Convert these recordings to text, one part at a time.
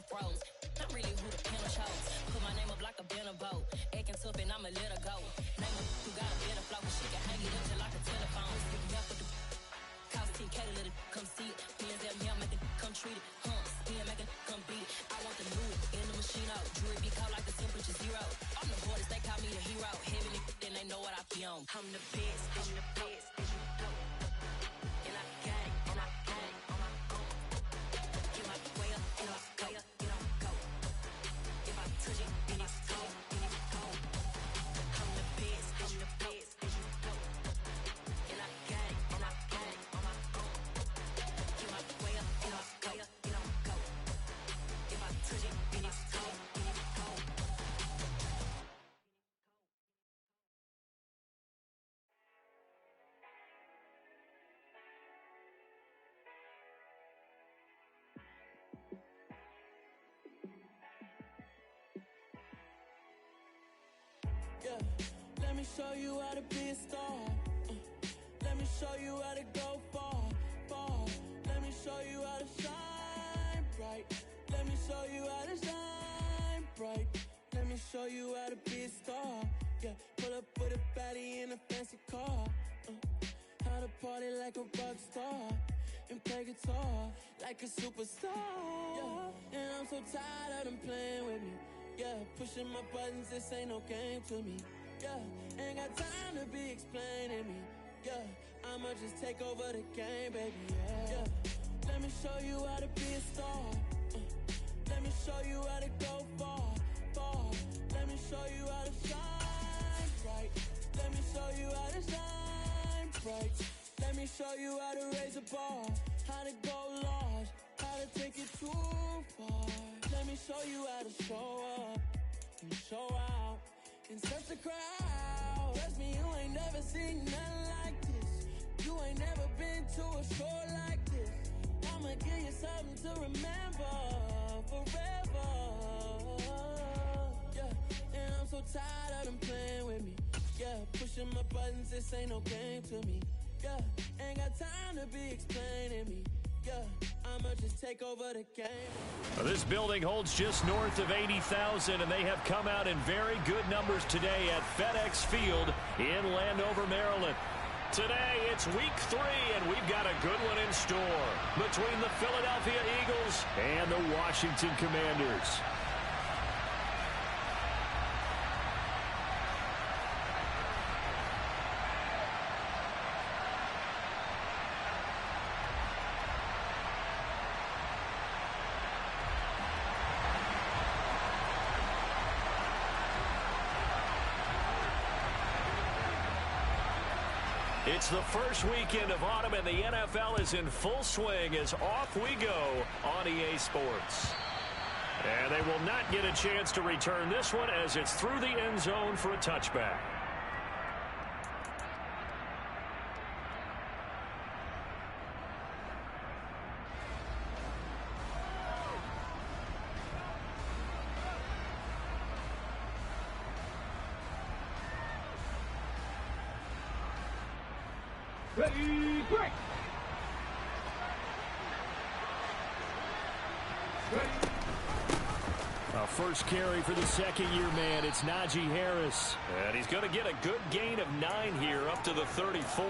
never froze. I'm really who the pen shows. Put my name up like a banner boat. Acting tough and I'ma let her go. Name her who got a better flow, but she can hang it up just like a telephone. Stick me up with the cost TK to let it come see it. Hands up, yeah, make it come treat it. Spin, make it come beat it. I want the new in the machine out. Jewelry be caught like the temperature zero. I'm the hardest, they call me the hero. Heaven, then they know what I be on. I'm the best, I'm the best, and you know. And I got it, and I got it on my own. Get my way up, and I way up, and I go. If I touch it, then it's cold, then it's cold. I'm the best, and you know. And I got it, and I got it on my own. Get my way up, and I way up, and I go. If I touch it, then it's cold, then it's cold. Yeah, let me show you how to be a star. Let me show you how to go far, far. Let me show you how to shine bright. Let me show you how to shine bright. Let me show you how to be a star. Yeah, pull up with a baddie in a fancy car. How to party like a rock star and play guitar like a superstar. Yeah, and I'm so tired of them playing with me. Yeah, pushing my buttons, this ain't no game to me. Yeah, ain't got time to be explaining me. Yeah, I'ma just take over the game, baby. Yeah, let me show you how to be a star. Let me show you how to go far, far. Let me show you how to shine bright. Let me show you how to shine bright. Let me show you how to raise a bar, how to go large, how to take it too far. Let me show you how to show up and show out and search the crowd. Trust me, you ain't never seen nothing like this. You ain't never been to a show like this. I'ma give you something to remember forever. Yeah, and I'm so tired of them playing with me. Yeah, pushing my buttons, this ain't no game to me. Yeah, ain't got time to be explaining me. Yeah, I'ma just take over the game. Well, this building holds just north of 80,000, and they have come out in very good numbers today at FedEx Field in Landover, Maryland. Today, it's week 3, and we've got a good one in store between the Philadelphia Eagles and the Washington Commanders. It's the first weekend of autumn, and the NFL is in full swing as off we go on EA Sports. And they will not get a chance to return this one as it's through the end zone for a touchback. Ready, break! A first carry for the second-year man. It's Najee Harris. And he's going to get a good gain of 9 here up to the 34.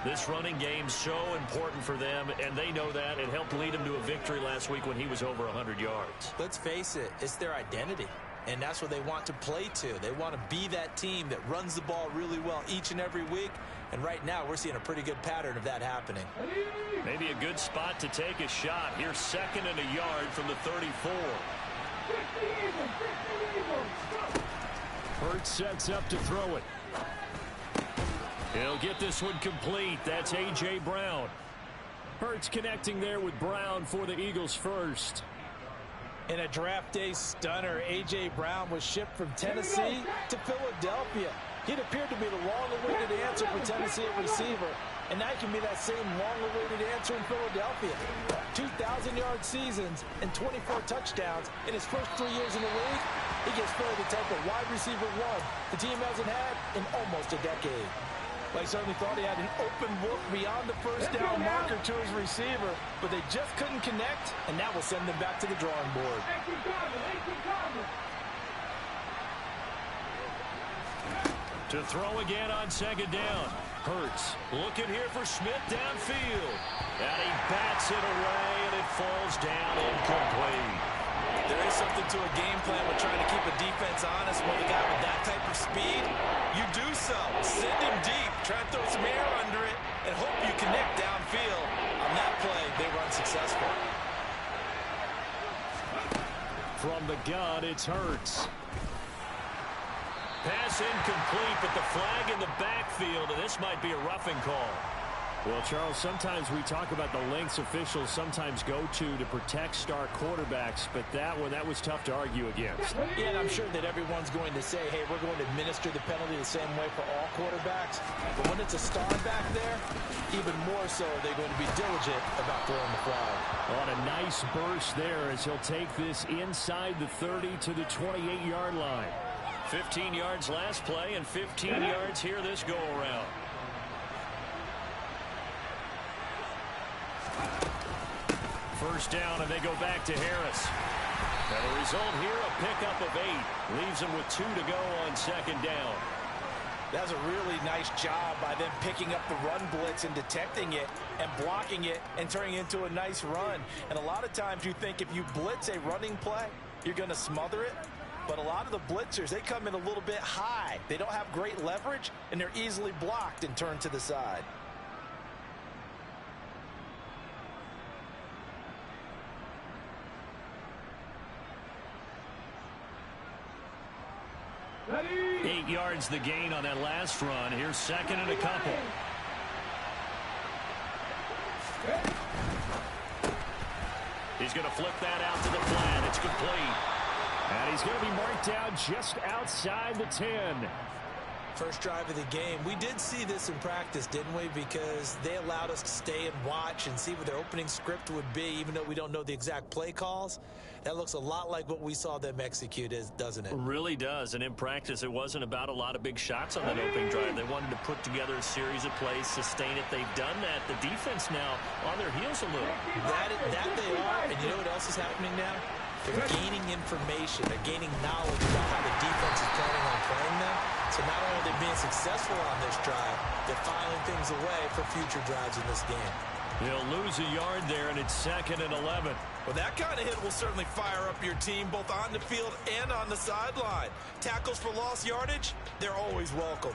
This running game's so important for them, and they know that. It helped lead them to a victory last week when he was over 100 yards. Let's face it, it's their identity. And that's what they want to play to. They want to be that team that runs the ball really well each and every week. And right now, we're seeing a pretty good pattern of that happening. Maybe a good spot to take a shot. Here's 2nd and a yard from the 34. Hurts sets up to throw it. He'll get this one complete. That's A.J. Brown. Hurts connecting there with Brown for the Eagles first. In a draft day stunner, A.J. Brown was shipped from Tennessee to Philadelphia. He'd appeared to be the long-awaited answer for Tennessee at receiver, and now he can be that same long-awaited answer in Philadelphia. 2,000-yard seasons and 24 touchdowns in his first 3 years in the league. He gives Philly the type of wide receiver one the team hasn't had in almost a decade. Well, he certainly thought he had an open look beyond the first down marker to his receiver, but they just couldn't connect, and that will send them back to the drawing board. To throw again on second down. Hurts looking here for Smith downfield. And he bats it away, and it falls down incomplete. There is something to a game plan with trying to keep a defense honest when a guy with that type of speed. You do so. Send him deep. Try to throw some air under it and hope you connect downfield. On that play, they were unsuccessful. From the gun, it's Hurts. Pass incomplete, but the flag in the backfield, and this might be a roughing call. Well, Charles, sometimes we talk about the lengths officials sometimes go to protect star quarterbacks, but that was tough to argue against. Yeah, and I'm sure that everyone's going to say, hey, we're going to administer the penalty the same way for all quarterbacks. But when it's a star back there, even more so are they going to be diligent about throwing the flag. On a nice burst there as he'll take this inside the 30 to the 28-yard line. 15 yards last play and 15 yards here this go-around. First down, and they go back to Harris. And the result here, a pickup of 8. Leaves them with 2 to go on second down. That was a really nice job by them picking up the run blitz and detecting it and blocking it and turning it into a nice run. And a lot of times you think if you blitz a running play, you're going to smother it. But a lot of the blitzers, they come in a little bit high. They don't have great leverage, and they're easily blocked and turned to the side. Ready? 8 yards the gain on that last run. Here's second and a couple. He's going to flip that out to the flat. It's complete. And he's going to be marked down just outside the 10. First drive of the game. We did see this in practice, didn't we? Because they allowed us to stay and watch and see what their opening script would be, even though we don't know the exact play calls. That looks a lot like what we saw them execute, doesn't it? It really does. And in practice, it wasn't about a lot of big shots on that opening drive. They wanted to put together a series of plays, sustain it. They've done that. The defense now on their heels a little. That they are. And you know what else is happening now? They're gaining information. They're gaining knowledge about how the defense is planning on playing them. So not only are they being successful on this drive, they're filing things away for future drives in this game. They'll lose a yard there, and it's second and 11. Well, that kind of hit will certainly fire up your team both on the field and on the sideline. Tackles for lost yardage, they're always welcome.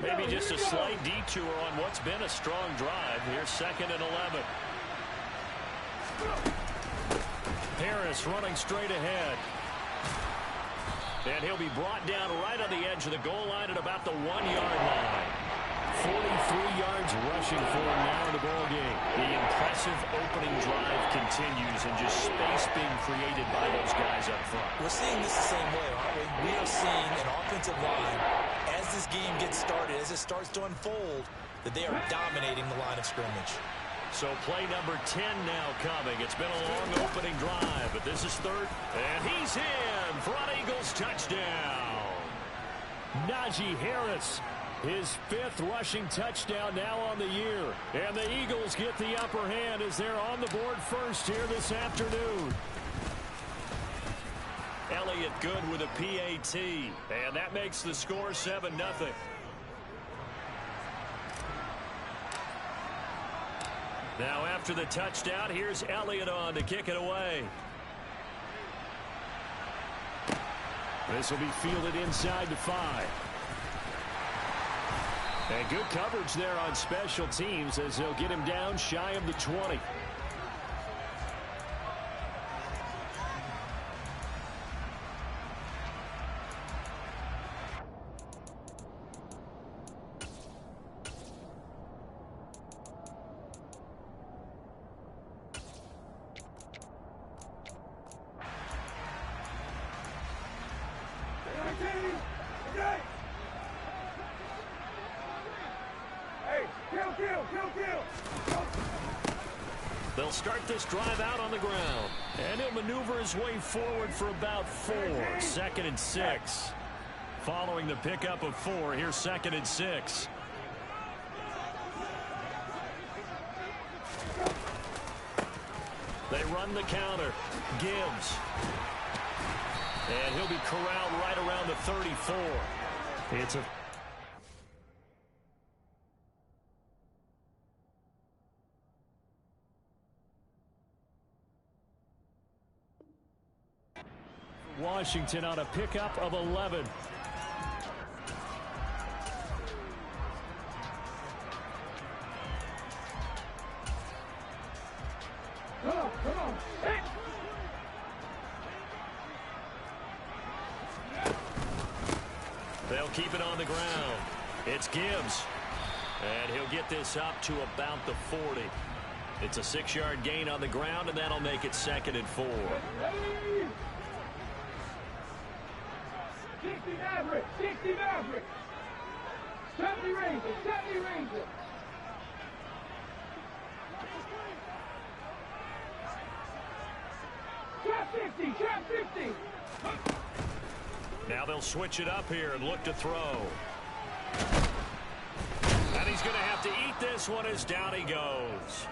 Maybe just a slight detour on what's been a strong drive. Here's second and 11. Harris running straight ahead. And he'll be brought down right on the edge of the goal line at about the 1-yard line. 43 yards rushing for him now in the ball game. The impressive opening drive continues, and just space being created by those guys up front. We're seeing this the same way, aren't we? We are seeing an offensive line, as this game gets started, as it starts to unfold, that they are dominating the line of scrimmage. So play number 10 now coming. It's been a long opening drive, but this is third. And he's in. Front Eagles touchdown. Najee Harris, his 5th rushing touchdown now on the year. And the Eagles get the upper hand as they're on the board first here this afternoon. Elliott good with a PAT. And that makes the score 7-0. Now after the touchdown, here's Elliott on to kick it away. This will be fielded inside the 5. And good coverage there on special teams as they'll get him down shy of the 20. They'll start this drive out on the ground. And he'll maneuver his way forward for about 4. 2nd and 6. Following the pickup of 4, here's 2nd and 6. They run the counter. Gibbs. And he'll be corralled right around the 34. It's a Washington on a pickup of 11. Come on. Hey. They'll keep it on the ground. It's Gibbs. And he'll get this up to about the 40. It's a 6-yard gain on the ground, and that'll make it 2nd and 4. 60 Maverick. 60 Maverick. 70 Ranger. 70 Ranger. Trap 50. Trap 50. Now they'll switch it up here and look to throw. And he's going to have to eat this one as down he goes.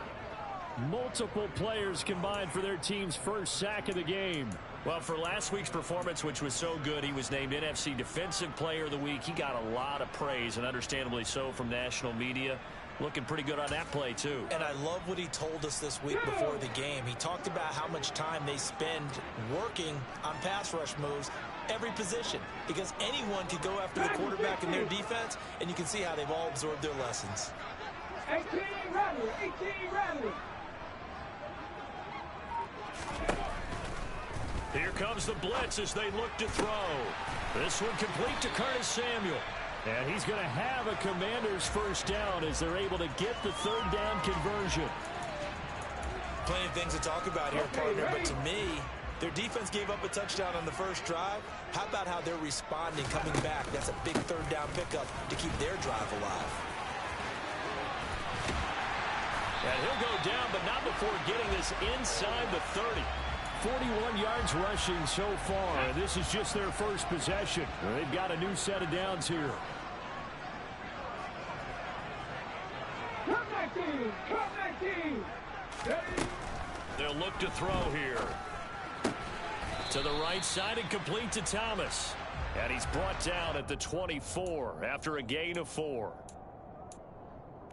Multiple players combined for their team's first sack of the game. Well, for last week's performance, which was so good, he was named NFC Defensive Player of the Week. He got a lot of praise, and understandably so, from national media. Looking pretty good on that play, too. And I love what he told us this week before the game. He talked about how much time they spend working on pass rush moves, every position, because anyone could go after the quarterback in their defense, and you can see how they've all absorbed their lessons. 18 Radley. 18 Radley. Here comes the blitz as they look to throw. This one complete to Curtis Samuel. And he's going to have a Commanders first down as they're able to get the 3rd down conversion. Plenty of things to talk about here, partner, but to me, their defense gave up a touchdown on the first drive. How about how they're responding, coming back? That's a big 3rd down pickup to keep their drive alive. And he'll go down, but not before getting this inside the 30. 41 yards rushing so far. This is just their first possession. They've got a new set of downs here. Come 19. Come 19. They'll look to throw here. To the right side and complete to Thomas. And he's brought down at the 24 after a gain of 4.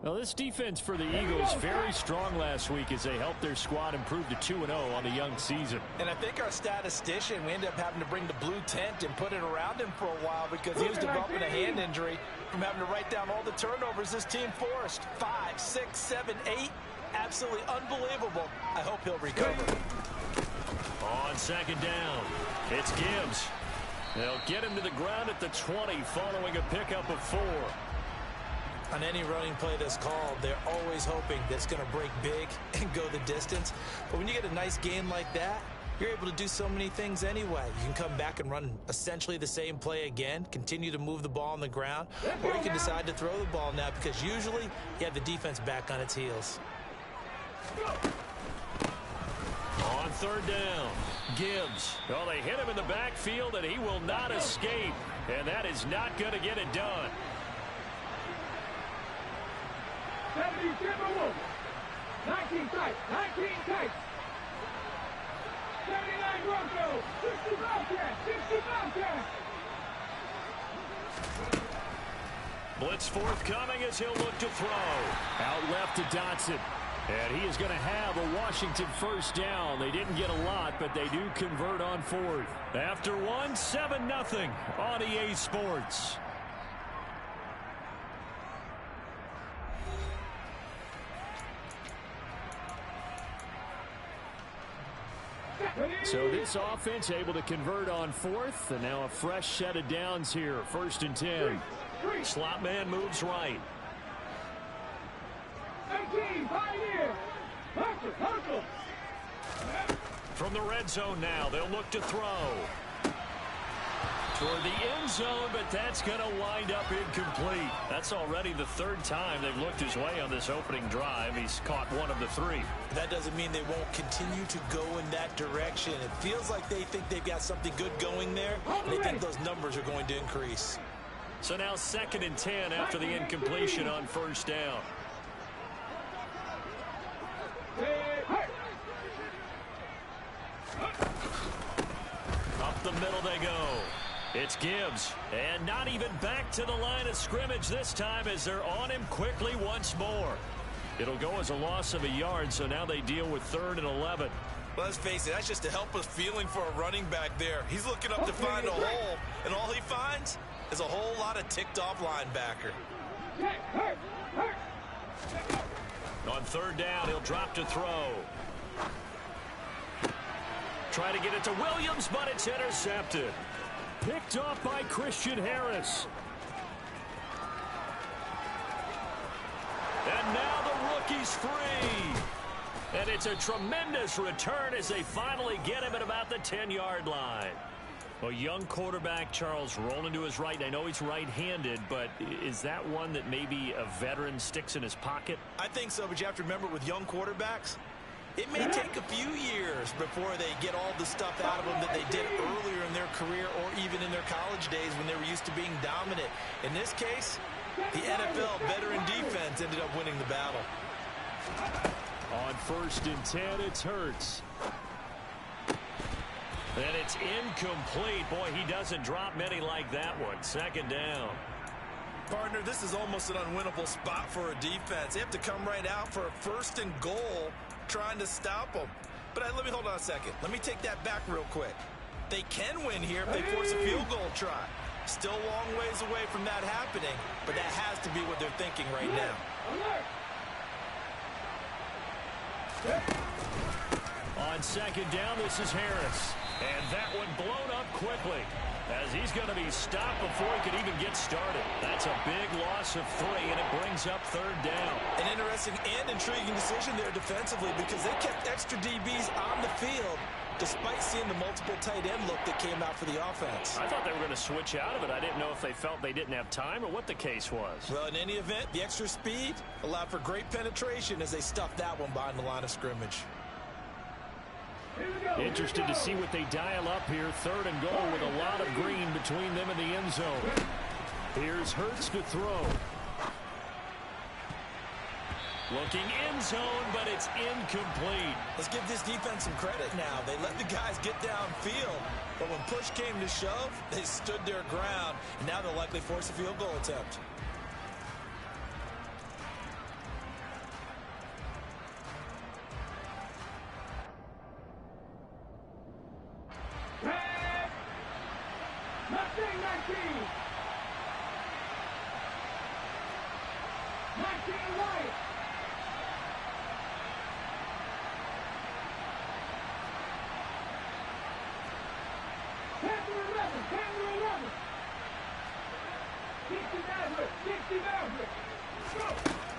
Well, this defense for the Eagles very strong last week as they helped their squad improve to 2-0 on the young season. And I think our statistician, we ended up having to bring the blue tent and put it around him for a while because he was developing a hand injury from having to write down all the turnovers this team forced. 5, 6, 7, 8. Absolutely unbelievable. I hope he'll recover. On 2nd down, it's Gibbs. They'll get him to the ground at the 20 following a pickup of 4. On any running play that's called, they're always hoping that it's going to break big and go the distance. But when you get a nice gain like that, you're able to do so many things anyway. You can come back and run essentially the same play again, continue to move the ball on the ground, or you can decide to throw the ball now because usually you have the defense back on its heels. On 3rd down, Gibbs. Oh, they hit him in the backfield, and he will not escape. And that is not going to get it done. 70 Timberwolves. 19 tight. 19 tight. 79 Broncos. 60 Bobcats. 60 Bobcats. Blitz forthcoming as he'll look to throw. Out left to Dotson. And he is going to have a Washington first down. They didn't get a lot, but they do convert on 4th. After 1, 7-0 on EA Sports. So this offense able to convert on 4th, and now a fresh set of downs here. 1st and 10. Slot man moves right. 18 Pioneer. Hustle. From the red zone now, they'll look to throw. toward the end zone, but that's going to wind up incomplete. That's already the third time they've looked his way on this opening drive. He's caught one of the three. That doesn't mean they won't continue to go in that direction. It feels like they think they've got something good going there, and they think those numbers are going to increase. So now 2nd and 10 after the incompletion on first down. Up the middle they go. It's Gibbs. And not even back to the line of scrimmage this time as they're on him quickly once more. It'll go as a loss of a yard, so now they deal with 3rd and 11. Let's face it, that's just a helpless feeling for a running back there. He's looking up to find a hole, and all he finds is a whole lot of ticked-off linebacker. On 3rd down, he'll drop to throw. Try to get it to Williams, but it's intercepted. Picked off by Christian Harris. And now the rookie's free. And it's a tremendous return as they finally get him at about the 10-yard line. A young quarterback, Charles, rolling to his right. I know he's right-handed, but is that one that maybe a veteran sticks in his pocket? I think so, but you have to remember with young quarterbacks, it may take a few years before they get all the stuff out of them that they did earlier in their career or even in their college days when they were used to being dominant. In this case, the NFL veteran defense ended up winning the battle. On 1st and 10, it's Hurts. And it's incomplete. Boy, he doesn't drop many like that one. 2nd down. Partner, this is almost an unwinnable spot for a defense. They have to come right out for a 1st and goal trying to stop them. But let me hold on a second. Let me take that back real quick. They can win here if they force a field goal try. Still a long ways away from that happening, but that has to be what they're thinking right now. On 2nd down, this is Harris. And that one blown up quickly as he's going to be stopped before he could even get started. That's a big loss of 3, and it brings up 3rd down. An interesting and intriguing decision there defensively because they kept extra DBs on the field despite seeing the multiple tight end look that came out for the offense. I thought they were going to switch out of it. I didn't know if they felt they didn't have time or what the case was. Well, in any event, the extra speed allowed for great penetration as they stuffed that one behind the line of scrimmage. Interested to see what they dial up here. 3rd and goal with a lot of green between them and the end zone. Here's Hurts to throw. Looking end zone, but it's incomplete. Let's give this defense some credit now. They let the guys get downfield, but when push came to shove, they stood their ground. And now they'll likely force a field goal attempt.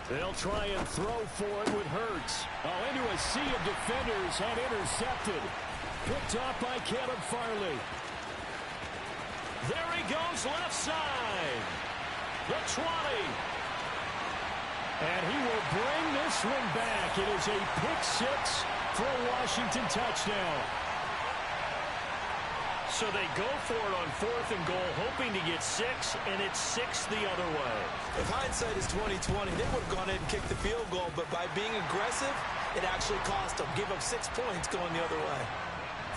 They'll try and throw for it with Hurts. Oh, into a sea of defenders and intercepted. Picked off by Caleb Farley. There he goes left side. The 20. And he will bring this one back. It is a pick 6 for a Washington touchdown. So they go for it on 4th and goal, hoping to get 6, and it's 6 the other way. If hindsight is 20/20, they would have gone ahead and kicked the field goal, but by being aggressive, it actually cost them. Give up 6 points going the other way.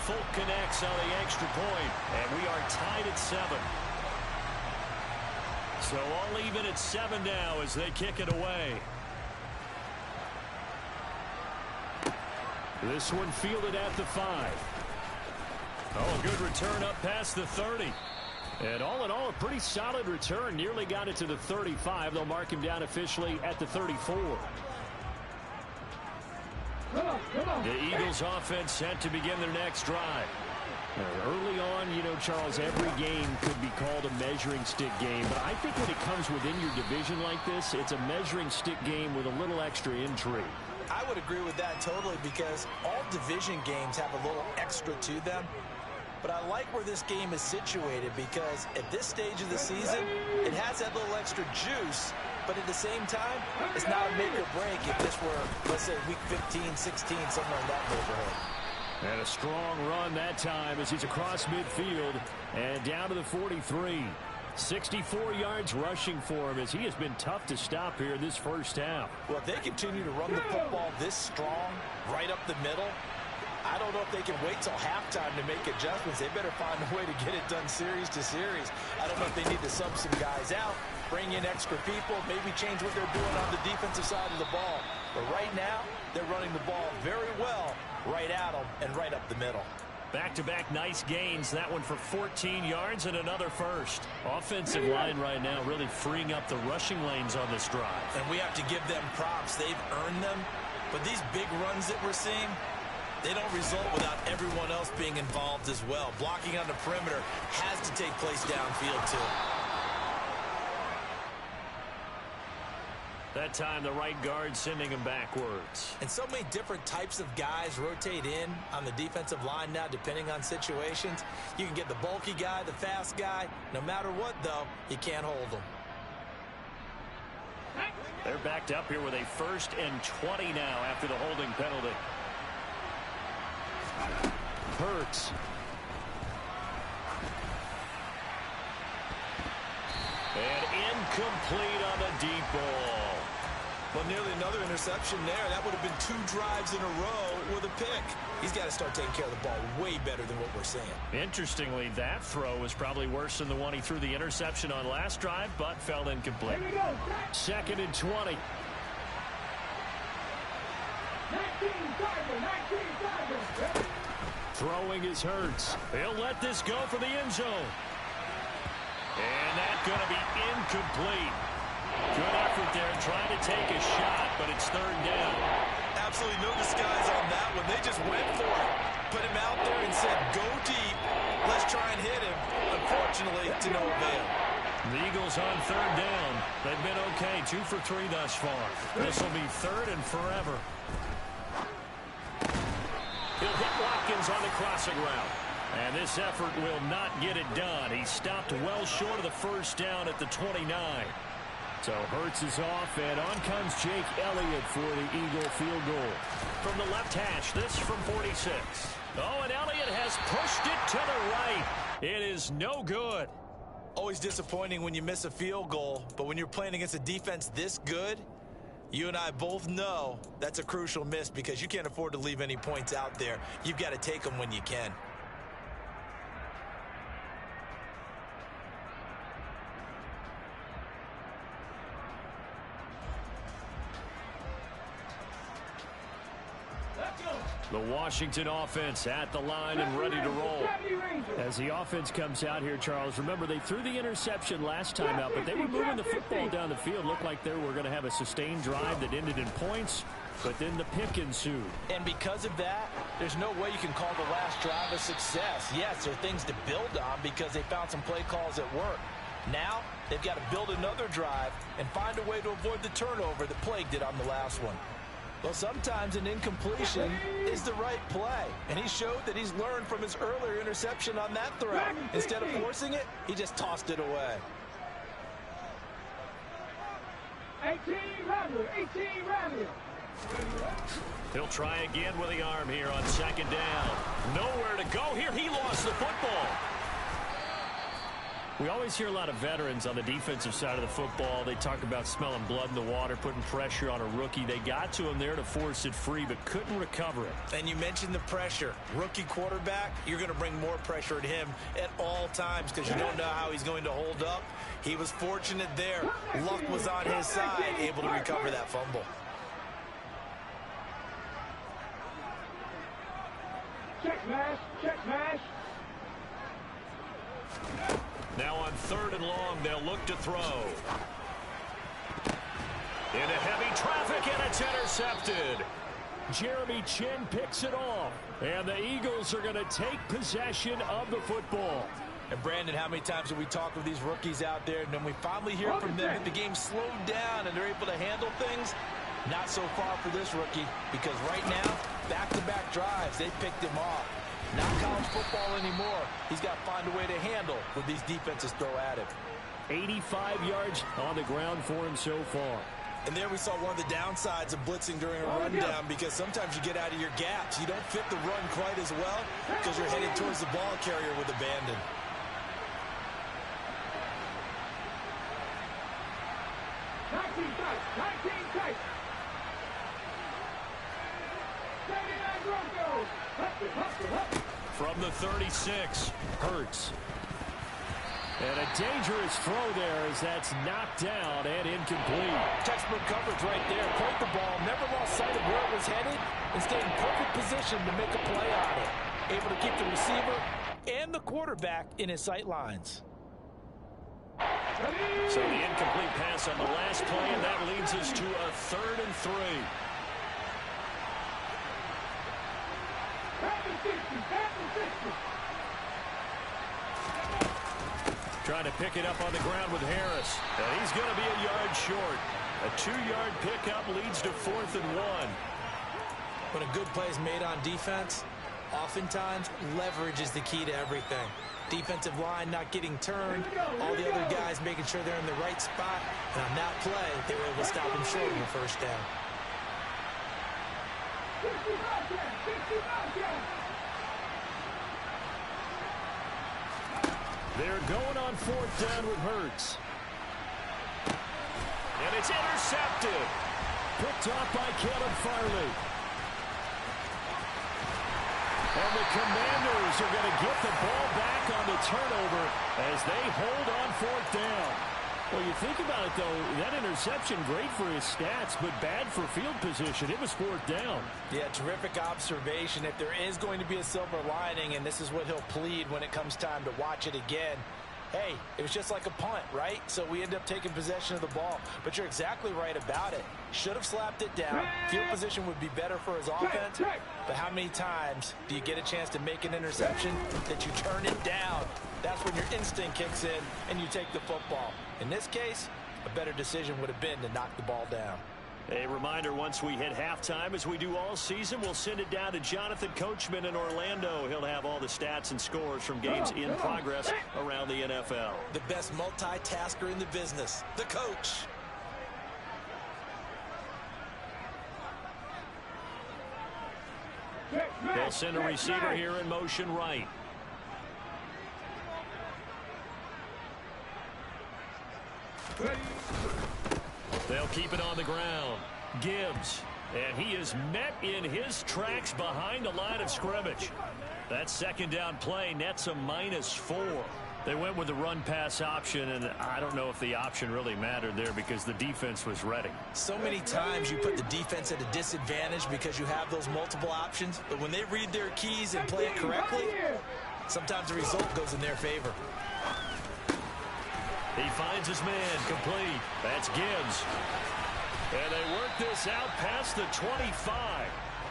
Folk connects on the extra point, and we are tied at 7. So all even at 7 now as they kick it away. This one fielded at the 5. Oh, a good return up past the 30. And all in all, a pretty solid return. Nearly got it to the 35. They'll mark him down officially at the 34. The Eagles offense set to begin their next drive. Early on, you know, Charles, every game could be called a measuring stick game. But I think when it comes within your division like this, it's a measuring stick game with a little extra intrigue. I would agree with that totally because all division games have a little extra to them. but I like where this game is situated because at this stage of the season, it has that little extra juice, but at the same time, it's not a make or break if this were, let's say, week 15, 16, somewhere in that neighborhood. And a strong run that time as he's across midfield and down to the 43. 64 yards rushing for him as he has been tough to stop here in this first half. Well, if they continue to run the football this strong, right up the middle, I don't know if they can wait till halftime to make adjustments. They better find a way to get it done series to series. I don't know if they need to sub some guys out, bring in extra people, maybe change what they're doing on the defensive side of the ball. But right now, they're running the ball very well right at them and right up the middle. Back-to-back nice gains. That one for 14 yards and another first. Offensive line right now really freeing up the rushing lanes on this drive. And we have to give them props. They've earned them. But these big runs that we're seeing, they don't result without everyone else being involved as well. Blocking on the perimeter has to take place downfield too. That time the right guard sending him backwards. And so many different types of guys rotate in on the defensive line now depending on situations. You can get the bulky guy, the fast guy. No matter what, though, you can't hold them. They're backed up here with a 1st and 20 now after the holding penalty. Hurts. And incomplete on the deep ball. Well, nearly another interception there. That would have been 2 drives in a row with a pick. He's got to start taking care of the ball way better than what we're seeing. Interestingly, that throw was probably worse than the one he threw the interception on last drive, but fell incomplete. 2nd and 20. 19 Tigers. Throwing is Hurts. He'll let this go for the end zone. And that's going to be incomplete. Good effort there trying to take a shot, but it's 3rd down. Absolutely no disguise on that one. They just went for it. Put him out there and said, go deep. Let's try and hit him. Unfortunately, to no avail. The Eagles on 3rd down. They've been okay. 2 for 3 thus far. This will be 3rd and forever. He'll hit Watkins on the crossing route. And this effort will not get it done. He stopped well short of the 1st down at the 29. So Hurts is off, and on comes Jake Elliott for the Eagle field goal. From the left hash, this from 46. Oh, and Elliott has pushed it to the right. It is no good. Always disappointing when you miss a field goal, but when you're playing against a defense this good, you and I both know that's a crucial miss because you can't afford to leave any points out there. You've got to take them when you can. The Washington offense at the line and ready to roll. As the offense comes out here, Charles, remember they threw the interception last time out, but they were moving the football down the field. Looked like they were going to have a sustained drive that ended in points, but then the pick ensued. And because of that, there's no way you can call the last drive a success. Yes, there are things to build on because they found some play calls that work. Now, they've got to build another drive and find a way to avoid the turnover that plagued it on the last one. Well, sometimes an incompletion is the right play, and he showed that he's learned from his earlier interception on that throw. Instead of forcing it, he just tossed it away. 18 Ramley. He'll try again with the arm here on 2nd down. Nowhere to go here. He lost the football. We always hear a lot of veterans on the defensive side of the football. They talk about smelling blood in the water, putting pressure on a rookie. They got to him there to force it free, but couldn't recover it. And you mentioned the pressure. Rookie quarterback, you're going to bring more pressure at him at all times because you don't know how he's going to hold up. He was fortunate there. Luck was on his side, able to recover that fumble. Check mash. Now on 3rd and long, they'll look to throw. Into heavy traffic, and it's intercepted. Jeremy Chinn picks it off, and the Eagles are going to take possession of the football. And Brandon, how many times have we talked with these rookies out there, and then we finally hear from them that the game slowed down and they're able to handle things? Not so far for this rookie, because right now, back-to-back drives, they picked him off. Not college football anymore. He's got to find a way to handle what these defenses throw at him. 85 yards on the ground for him so far. And there we saw one of the downsides of blitzing during a rundown, because sometimes you get out of your gaps. You don't fit the run quite as well because you're headed towards the ball carrier with abandon. From the 36, Hurts. And a dangerous throw there as that's knocked down and incomplete. Textbook coverage right there. Played the ball, never lost sight of where it was headed, and stayed in perfect position to make a play on it. Able to keep the receiver and the quarterback in his sight lines. So the incomplete pass on the last play, and that leads us to a 3rd and 3. Trying to pick it up on the ground with Harris. And he's going to be a yard short. A 2-yard pickup leads to 4th and 1. When a good play is made on defense, oftentimes leverage is the key to everything. Defensive line not getting turned, all the other guys making sure they're in the right spot. And on that play, they were able to stop him short of the first down. They're going on 4th down with Hurts. And it's intercepted. Picked off by Caleb Farley. And the Commanders are going to get the ball back on the turnover as they hold on 4th down. Well, you think about it, though, that interception, great for his stats, but bad for field position. It was 4th down. Yeah, terrific observation. If there is going to be a silver lining, and this is what he'll plead when it comes time to watch it again, hey, it was just like a punt, right? So we end up taking possession of the ball. But you're exactly right about it. Should have slapped it down. Field position would be better for his offense. But how many times do you get a chance to make an interception that you turn it down? That's when your instinct kicks in and you take the football. In this case, a better decision would have been to knock the ball down. A reminder, once we hit halftime, as we do all season, we'll send it down to Jonathan Coachman in Orlando. He'll have all the stats and scores from games in progress around the NFL. The best multitasker in the business, the coach. They'll send a receiver here in motion right. They'll keep it on the ground. Gibbs. And he is met in his tracks behind the line of scrimmage. That 2nd down play nets a -4. They went with the run-pass option, and I don't know if the option really mattered there because the defense was ready. So many times you put the defense at a disadvantage because you have those multiple options, but when they read their keys and play it correctly, sometimes the result goes in their favor. He finds his man, complete. That's Gibbs. And they work this out past the 25.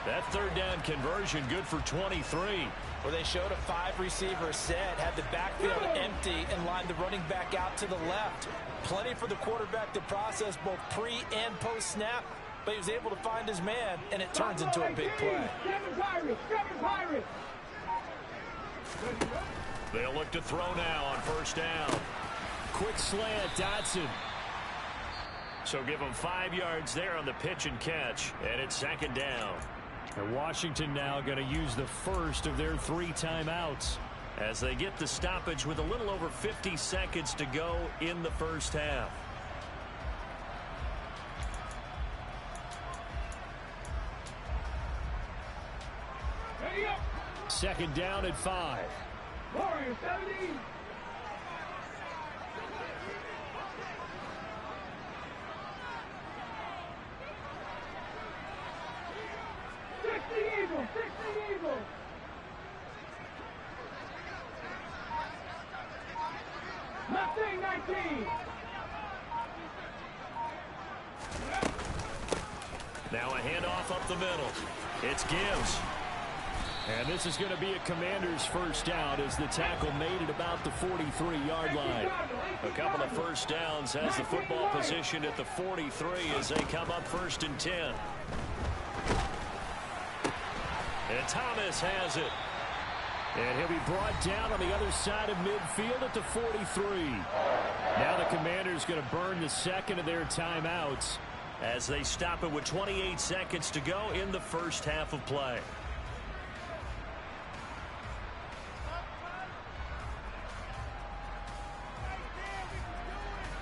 That 3rd down conversion good for 23. Where they showed a 5-receiver set, had the backfield empty, and lined the running back out to the left. Plenty for the quarterback to process both pre- and post-snap, but he was able to find his man, and it turns into a big play. They'll look to throw now on 1st down. Quick slant, Dotson. So give them 5 yards there on the pitch and catch, and it's 2nd down. And Washington now going to use the first of their 3 timeouts as they get the stoppage with a little over 50 seconds to go in the first half. Second down at 5. Warriors 70. Mustang 19. Now a handoff up the middle. It's Gibbs. And this is going to be a Commander's first down as the tackle made it about the 43-yard line. A couple of first downs has the football position at the 43 as they come up 1st and 10. And Thomas has it. And he'll be brought down on the other side of midfield at the 43. Now the Commanders going to burn the second of their timeouts as they stop it with 28 seconds to go in the first half of play.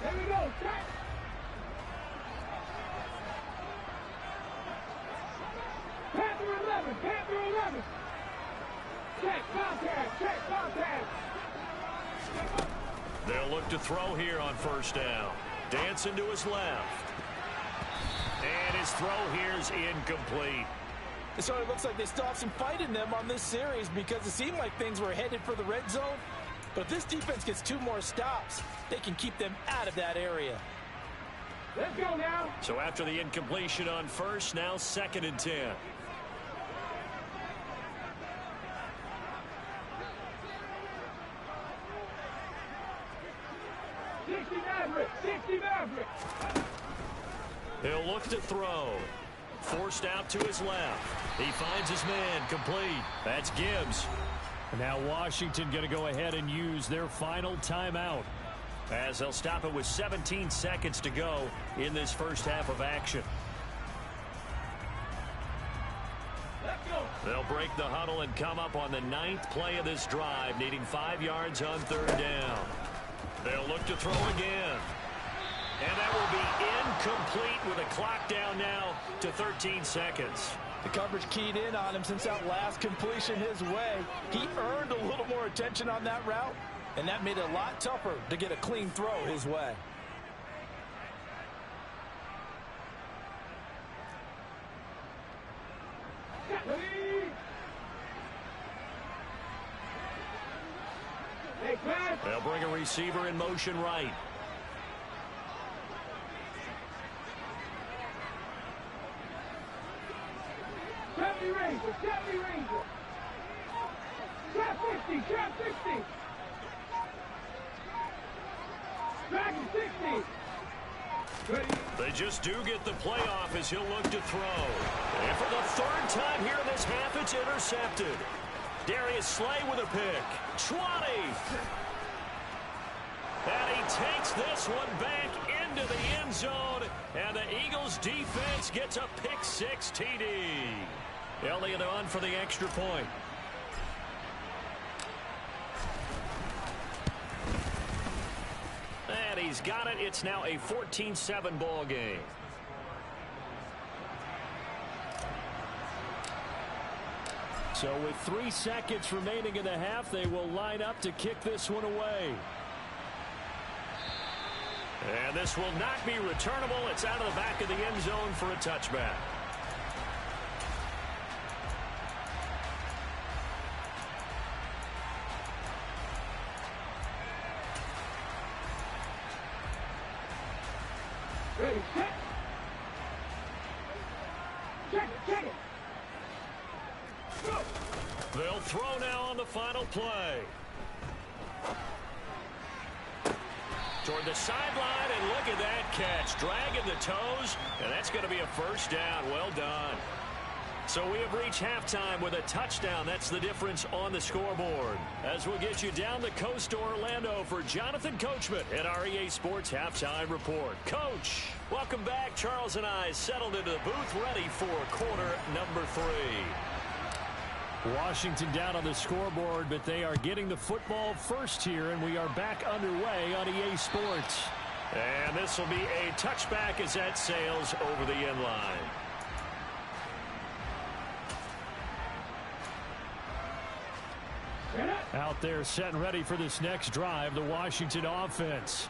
There we go. Check. Panther 11. Panther 11. Check contact. Check contact. They'll look to throw here on first down. Dancing to his left. And his throw here is incomplete. It sort of looks like they still have some fight in them on this series because it seemed like things were headed for the red zone. But if this defense gets 2 more stops, they can keep them out of that area. Let's go now. So after the incompletion on first, now 2nd and 10. 60 Maverick. 60 Maverick. He'll look to throw. Forced out to his left. He finds his man complete. That's Gibbs. And now Washington going to go ahead and use their final timeout as they'll stop it with 17 seconds to go in this first half of action. Let's go. They'll break the huddle and come up on the 9th play of this drive, needing 5 yards on 3rd down. They'll look to throw again. And that will be incomplete with a clock down now to 13 seconds. The coverage keyed in on him since that last completion his way. He earned a little more attention on that route, and that made it a lot tougher to get a clean throw his way. They'll bring a receiver in motion right. Chevy Ranger, Chevy Ranger. Trap 50, trap 60. Dragon 60. Ready. They just do get the playoff as he'll look to throw. And for the 3rd time here in this half, it's intercepted. Darius Slay with a pick. 20. And he takes this one back into the end zone. And the Eagles defense gets a pick 6 TD. Elliott on for the extra point. And he's got it. It's now a 14-7 ball game. So with 3 seconds remaining in the half, they will line up to kick this one away. And this will not be returnable. It's out of the back of the end zone for a touchback. Ready, check. Check it, check it. Go. They'll throw now on the final play. Toward the sideline, and look at that catch. Dragging the toes, and that's going to be a first down. Well done. So we have reached halftime with a touchdown. That's the difference on the scoreboard. As we'll get you down the coast to Orlando for Jonathan Coachman at our EA Sports Halftime Report. Coach, welcome back. Charles and I settled into the booth ready for quarter number 3. Washington down on the scoreboard, but they are getting the football first here, and we are back underway on EA Sports. And this will be a touchback as that sails over the end line. Out there set and ready for this next drive, the Washington offense.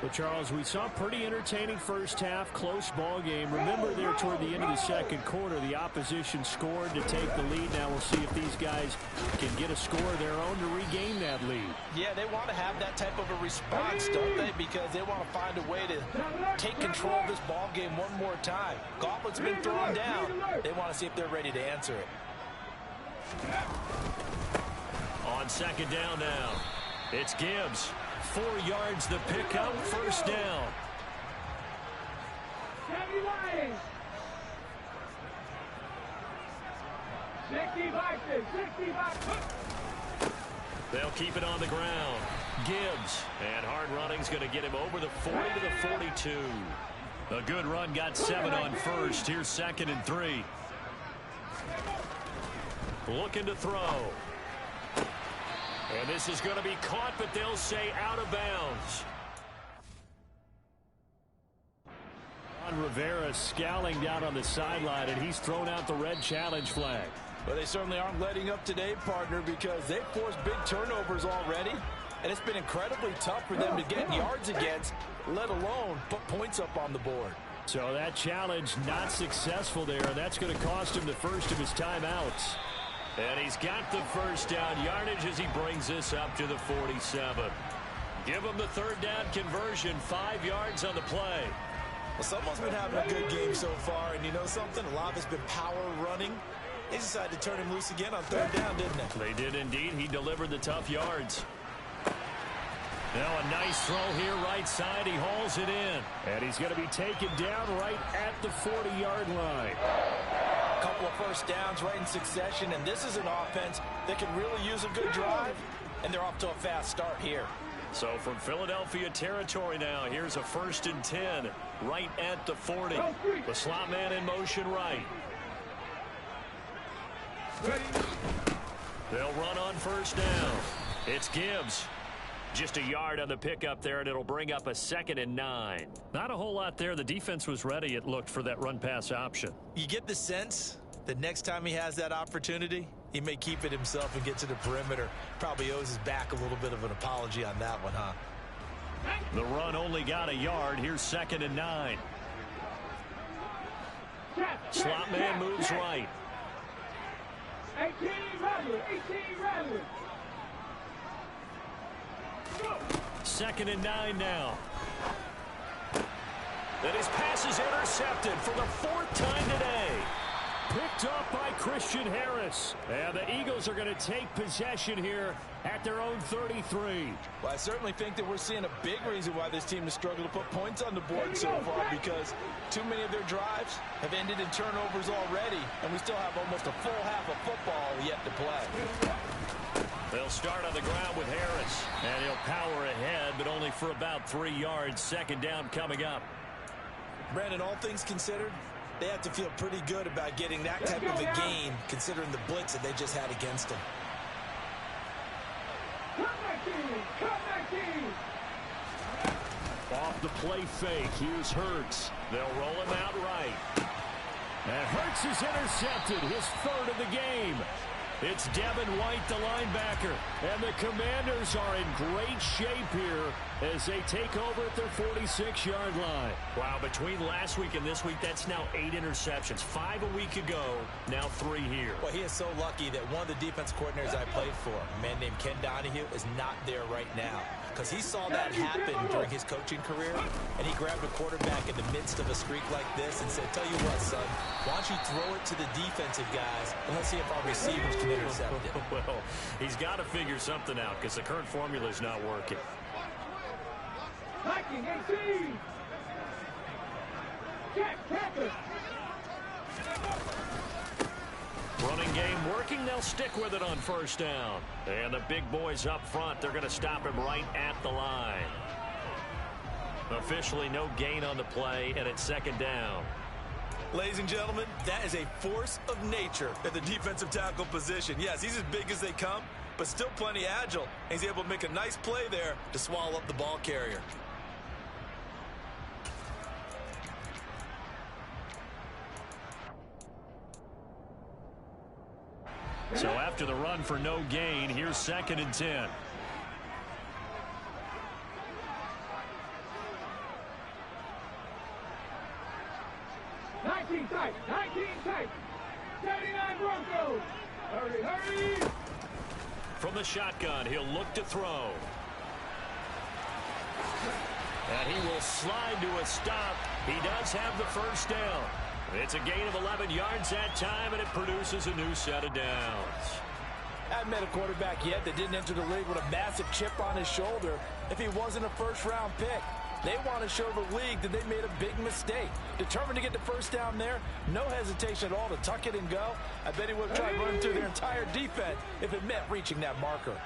But, Charles, we saw a pretty entertaining first half, close ball game. Remember there toward the end of the second quarter, the opposition scored to take the lead. Now we'll see if these guys can get a score of their own to regain that lead. Yeah, they want to have that type of a response, don't they? Because they want to find a way to take control of this ball game one more time. Gauntlet's been thrown down. They want to see if they're ready to answer it. On second down now, it's Gibbs. 4 yards the pickup, first down. Chevy Lions. 60 boxes, 60 boxes. They'll keep it on the ground. Gibbs. And hard running's going to get him over the 40 to the 42. A good run got 7 on first. Here's 2nd and 3. Looking to throw. And this is going to be caught, but they'll say out of bounds. Rivera scowling down on the sideline, and he's thrown out the red challenge flag. Well, they certainly aren't letting up today, partner, because they've forced big turnovers already, and it's been incredibly tough for them to get yards against, let alone put points up on the board. So that challenge not successful there. That's going to cost him the first of his timeouts. And he's got the first down yardage as he brings this up to the 47. Give him the 3rd down conversion, 5 yards on the play. Well, someone's been having a good game so far, and you know something? A lot of it's been power running. They decided to turn him loose again on 3rd down, didn't they? They did indeed. He delivered the tough yards. Now a nice throw here right side. He hauls it in. And he's going to be taken down right at the 40-yard line. A couple of first downs right in succession, and this is an offense that can really use a good drive, and they're off to a fast start here. So from Philadelphia territory now, here's a 1st and 10 right at the 40. The slot man in motion right. They'll run on 1st down. It's Gibbs. Just a yard on the pickup there, and it'll bring up a 2nd and 9. Not a whole lot there. The defense was ready, it looked, for that run-pass option. You get the sense that next time he has that opportunity, he may keep it himself and get to the perimeter. Probably owes his back a little bit of an apology on that one, huh? The run only got a yard. Here's 2nd and 9. Slot man moves right. 18 Rattler, 18 Rattler. 2nd and 9 now. And his pass is intercepted for the 4th time today. Picked up by Christian Harris. And the Eagles are going to take possession here at their own 33. Well, I certainly think that we're seeing a big reason why this team has struggled to put points on the board so far, because too many of their drives have ended in turnovers already, and we still have almost a full half of football yet to play. They'll start on the ground with Harris, and he'll power ahead, but only for about 3 yards. 2nd down coming up. Brandon, all things considered, they have to feel pretty good about getting that type of a gain, considering the blitz that they just had against them. Off the play fake, here's Hurts. They'll roll him out right. And Hurts is intercepted, his 3rd of the game. It's Devin White, the linebacker. And the Commanders are in great shape here as they take over at their 46-yard line. Wow, between last week and this week, that's now 8 interceptions. 5 a week ago, now 3 here. Well, he is so lucky that one of the defense coordinators I played for, a man named Ken Donahue, is not there right now, because he saw that happen during his coaching career, and he grabbed a quarterback in the midst of a streak like this and said, tell you what, son, why don't you throw it to the defensive guys, and let's see if our receivers can intercept it. Well, he's got to figure something out because the current formula is not working. Viking 18. Jack Panther. Running game working. They'll stick with it on 1st down. And the big boys up front, they're going to stop him right at the line. Officially no gain on the play, and it's 2nd down. Ladies and gentlemen, that is a force of nature at the defensive tackle position. Yes, he's as big as they come, but still plenty agile. He's able to make a nice play there to swallow up the ball carrier. So after the run for no gain, here's 2nd and 10. Tight, 19 tight. 79 Broncos. Hurry, hurry. From the shotgun, he'll look to throw. And he will slide to a stop. He does have the 1st down. It's a gain of 11 yards that time, and it produces a new set of downs. I haven't met a quarterback yet that didn't enter the league with a massive chip on his shoulder if he wasn't a 1st-round pick. They want to show the league that they made a big mistake. Determined to get the 1st down there, no hesitation at all to tuck it and go. I bet he would have tried running through their entire defense if it meant reaching that marker.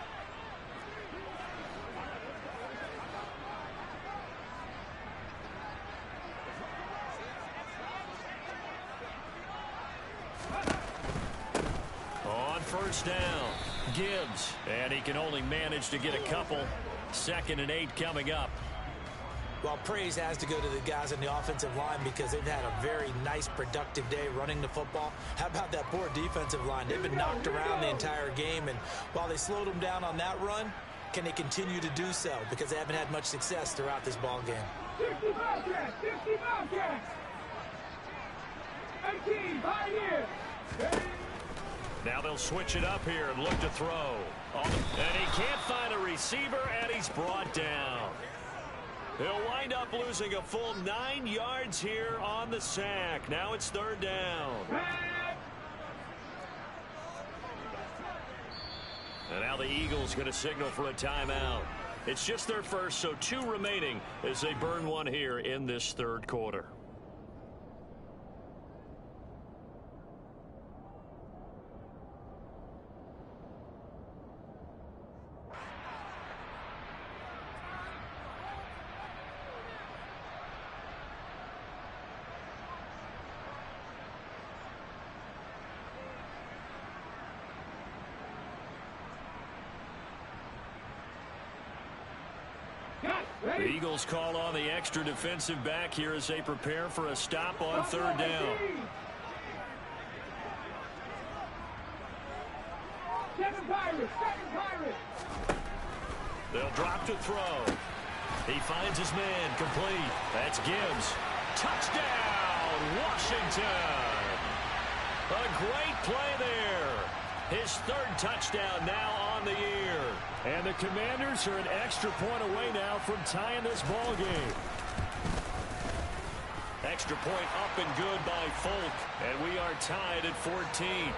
first down. Gibbs, and he can only manage to get a couple. 2nd and 8 coming up. Well, praise has to go to the guys on the offensive line because they've had a very nice, productive day running the football. How about that poor defensive line? They've been knocked around the entire game, and while they slowed them down on that run, can they continue to do so? Because they haven't had much success throughout this ball game. 60 Bobcats! 60 Bobcats! 18, Pioneers! Now they'll switch it up here and look to throw. And he can't find a receiver, and he's brought down. He'll wind up losing a full 9 yards here on the sack. Now it's 3rd down. And now the Eagles going to signal for a timeout. It's just their first, so 2 remaining as they burn one here in this 3rd quarter. The Eagles call on the extra defensive back here as they prepare for a stop on 3rd down. 7 Pirates! 7 Pirates! They'll drop to throw. He finds his man complete. That's Gibbs. Touchdown, Washington! A great play there. His 3rd touchdown now on the year. And the Commanders are an extra point away now from tying this ball game. Extra point up and good by Folk. And we are tied at 14.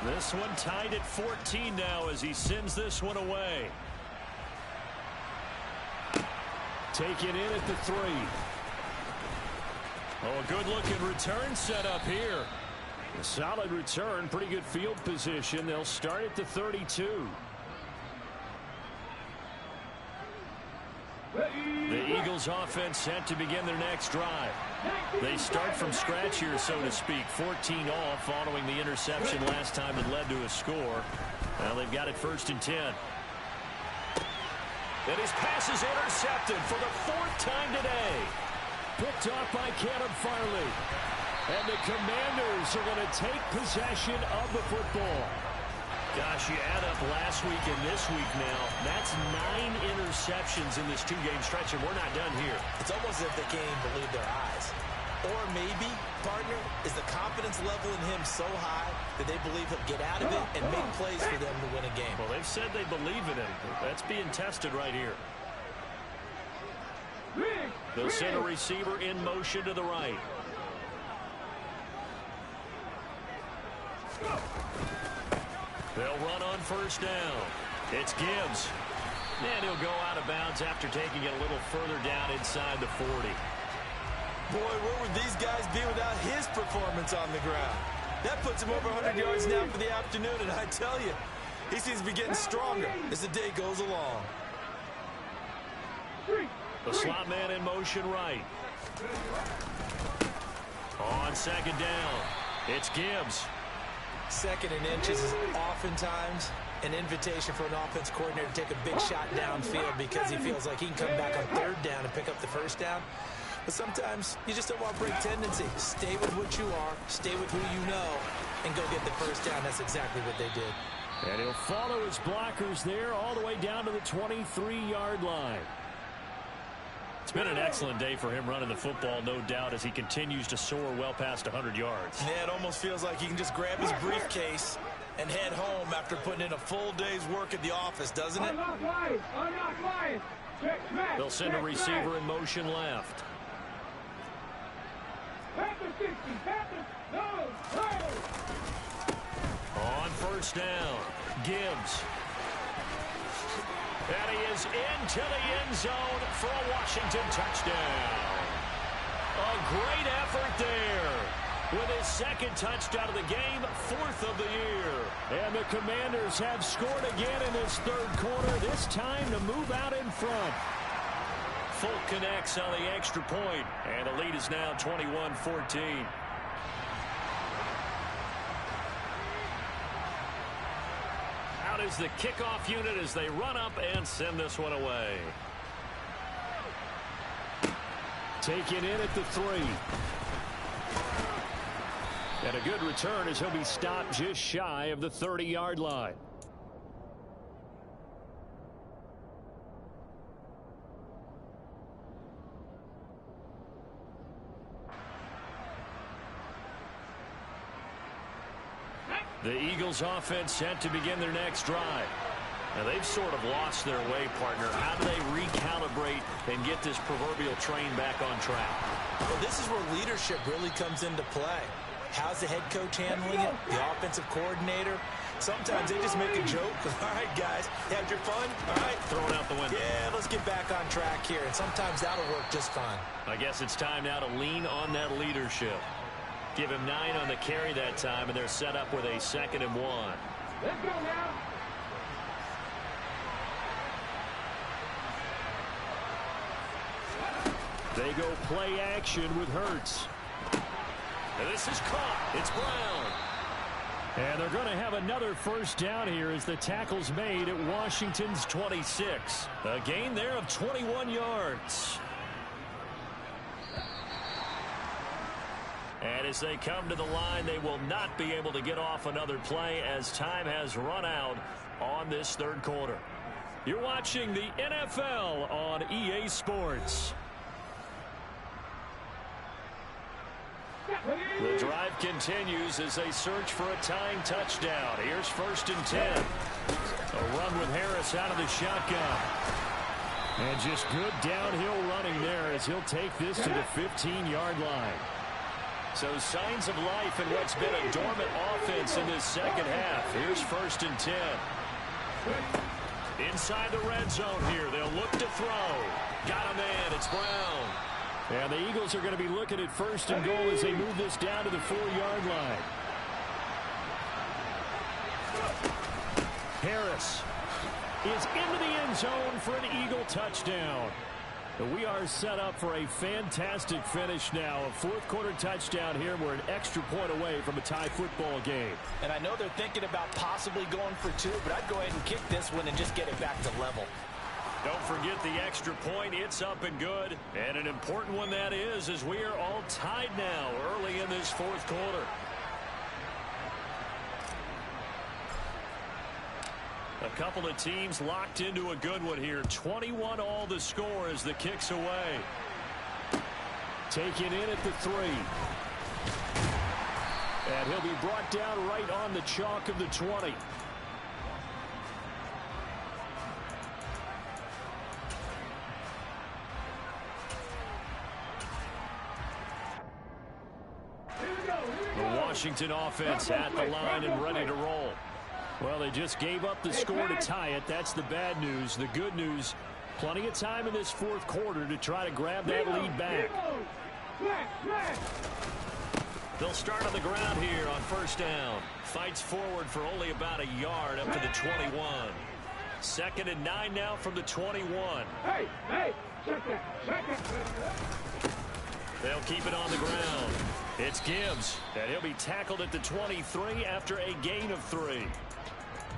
This one tied at 14 now as he sends this one away. Taken in at the 3. Oh, a good-looking return set up here. A solid return, pretty good field position. They'll start at the 32. The Eagles offense set to begin their next drive. They start from scratch here, so to speak. 14 all following the interception last time that led to a score. Now they've got it 1st and 10. And his pass is intercepted for the 4th time today. Picked off by Caleb Farley. And the Commanders are going to take possession of the football. Gosh, you add up last week and this week now. That's 9 interceptions in this 2-game stretch, and we're not done here. It's almost as if they can't even believe their eyes. Or maybe, partner, is the confidence level in him so high that they believe he'll get out of it and make plays for them to win a game. Well, they've said they believe in him. That's being tested right here. They'll send a receiver in motion to the right. They'll run on 1st down. It's Gibbs. And he'll go out of bounds after taking it a little further down inside the 40. Boy, where would these guys be without his performance on the ground? That puts him over 100 yards now for the afternoon, and I tell you, he seems to be getting stronger as the day goes along. The slot man in motion right. On 2nd down, it's Gibbs. 2nd and inches is oftentimes an invitation for an offense coordinator to take a big shot downfield because he feels like he can come back on 3rd down and pick up the 1st down. But sometimes you just don't want to break tendency. Stay with what you are, stay with who you know, and go get the 1st down. That's exactly what they did. And he'll follow his blockers there all the way down to the 23-yard line. It's been an excellent day for him running the football, no doubt, as he continues to soar well past 100 yards. Yeah, it almost feels like he can just grab his briefcase and head home after putting in a full day's work at the office, doesn't it? They'll send a receiver in motion left. On 1st down, Gibbs. And he is into the end zone for a Washington touchdown. A great effort there with his 2nd touchdown of the game, 4th of the year. And the Commanders have scored again in this 3rd quarter, this time to move out in front. Folk connects on the extra point, and the lead is now 21-14. Out is the kickoff unit as they run up and send this one away. Taken in at the 3. And a good return as he'll be stopped just shy of the 30-yard line. The Eagles offense set to begin their next drive. Now they've sort of lost their way, partner. How do they recalibrate and get this proverbial train back on track? Well, this is where leadership really comes into play. How's the head coach handling it? The offensive coordinator? Sometimes they just make a joke. All right, guys, had your fun? All right. Throw it out the window. Yeah, let's get back on track here. And sometimes that'll work just fine. I guess it's time now to lean on that leadership. Give him 9 on the carry that time, and they're set up with a 2nd and 1. Let's go now. They go play action with Hurts. And this is caught. It's Brown. And they're going to have another first down here as the tackle's made at Washington's 26. A gain there of 21 yards. And as they come to the line, they will not be able to get off another play as time has run out on this third quarter. You're watching the NFL on EA Sports. The drive continues as they search for a tying touchdown. Here's 1st and 10. A run with Harris out of the shotgun. And just good downhill running there as he'll take this to the 15-yard line. So signs of life in what's been a dormant offense in this second half. Here's 1st and 10. Inside the red zone here. They'll look to throw. Got a man. It's Brown. And the Eagles are going to be looking at 1st and goal as they move this down to the 4-yard line. Harris is into the end zone for an Eagle touchdown. We are set up for a fantastic finish now. A fourth-quarter touchdown here. We're an extra point away from a tie football game. And I know they're thinking about possibly going for 2, but I'd go ahead and kick this one and just get it back to level. Don't forget the extra point. It's up and good. And an important one that is, as we are all tied now early in this fourth quarter. A couple of teams locked into a good one here. 21 all the score as the kick's away. Taken in at the 3. And he'll be brought down right on the chalk of the 20. The Washington offense at the line and ready to roll. Well, they just gave up the score to tie it. That's the bad news. The good news, plenty of time in this fourth quarter to try to grab that lead back. They'll start on the ground here on 1st down. Fights forward for only about a yard up to the 21. 2nd and 9 now from the 21. Hey, check that. They'll keep it on the ground. It's Gibbs, and he'll be tackled at the 23 after a gain of 3.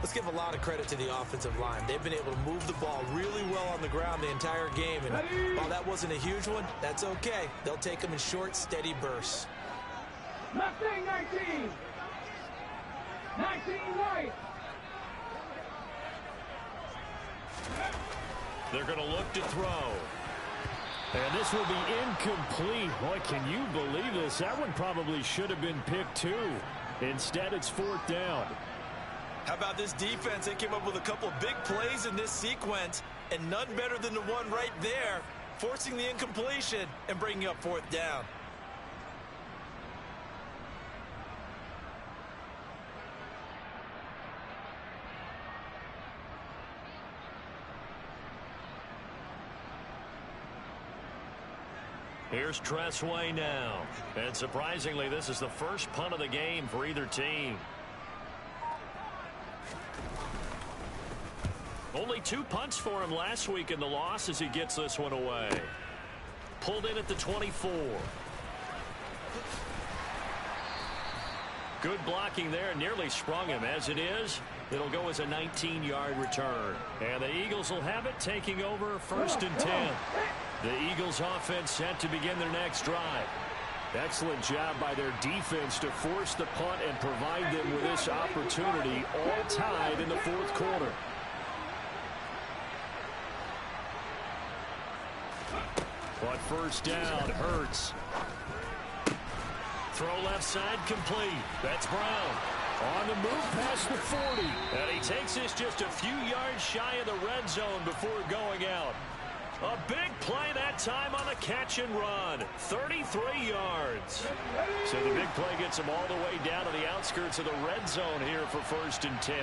Let's give a lot of credit to the offensive line. They've been able to move the ball really well on the ground the entire game. And while that wasn't a huge one, that's okay. They'll take them in short, steady bursts. Mustang 19. 19 right. They're going to look to throw. And this will be incomplete. Boy, can you believe this? That one probably should have been picked too. Instead, it's 4th down. How about this defense? They came up with a couple of big plays in this sequence, and none better than the one right there, forcing the incompletion and bringing up 4th down. Here's Tressway now. And surprisingly, this is the first punt of the game for either team. Only 2 punts for him last week in the loss as he gets this one away. Pulled in at the 24. Good blocking there, nearly sprung him. As it is, it'll go as a 19-yard return. And the Eagles will have it, taking over 1st and 10. The Eagles offense set to begin their next drive. Excellent job by their defense to force the punt and provide them with this opportunity, all tied in the 4th quarter. On 1st down, Hurts. Throw left side complete. That's Brown. On the move past the 40. And he takes this just a few yards shy of the red zone before going out. A big play that time on the catch and run. 33 yards. So the big play gets him all the way down to the outskirts of the red zone here for 1st and 10.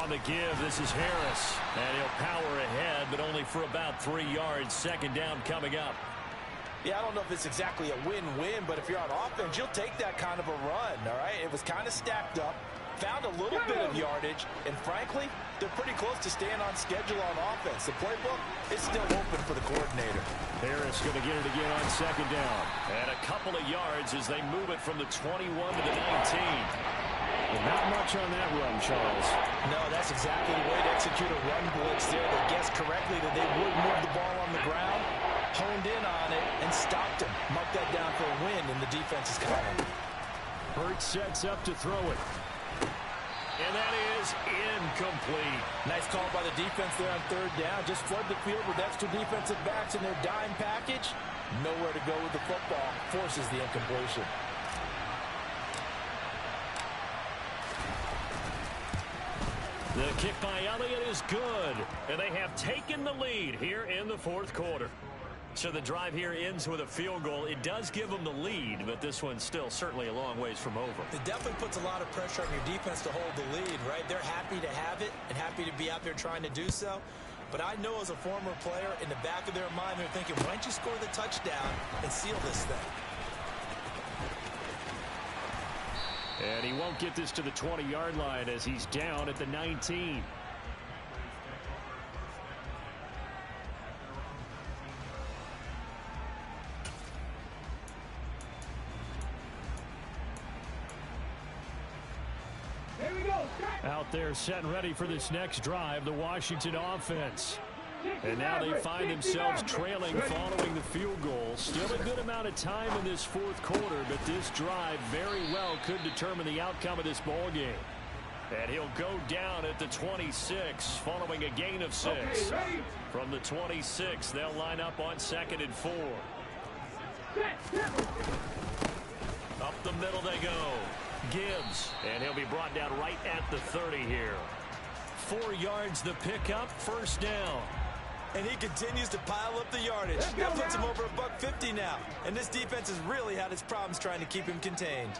On the give, this is Harris. And he'll power ahead, but only for about 3 yards. 2nd down coming up. Yeah, I don't know if it's exactly a win-win, but if you're on offense, you'll take that kind of a run, all right? It was kind of stacked up, found a little bit of yardage, and frankly, they're pretty close to staying on schedule on offense. The playbook is still open for the coordinator. Harris going to get it again on 2nd down. And a couple of yards as they move it from the 21 to the 19. Well, not much on that run, Charles. No, that's exactly the way to execute a run blitz there. They guessed correctly that they would move the ball on the ground, honed in on it, and stopped him. Marked that down for a win in the defense's column. Hurts sets up to throw it. And that is incomplete. Nice call by the defense there on 3rd down. Just flood the field with extra defensive backs in their dime package. Nowhere to go with the football. Forces the incompletion. The kick by Elliott is good. And they have taken the lead here in the 4th quarter. So the drive here ends with a field goal. It does give them the lead, but this one's still certainly a long ways from over. It definitely puts a lot of pressure on your defense to hold the lead, right? They're happy to have it and happy to be out there trying to do so. But I know as a former player, in the back of their mind, they're thinking, why don't you score the touchdown and seal this thing? And he won't get this to the 20-yard line as he's down at the 19. Out there set and ready for this next drive, the Washington offense. And now they find themselves trailing following the field goal. Still a good amount of time in this 4th quarter, but this drive very well could determine the outcome of this ball game. And he'll go down at the 26 following a gain of 6. From the 26, they'll line up on 2nd and 4. Up the middle they go. Gibbs, and he'll be brought down right at the 30 here. 4 yards the pickup, 1st down. And he continues to pile up the yardage. That puts him over $150 now. And this defense has really had its problems trying to keep him contained.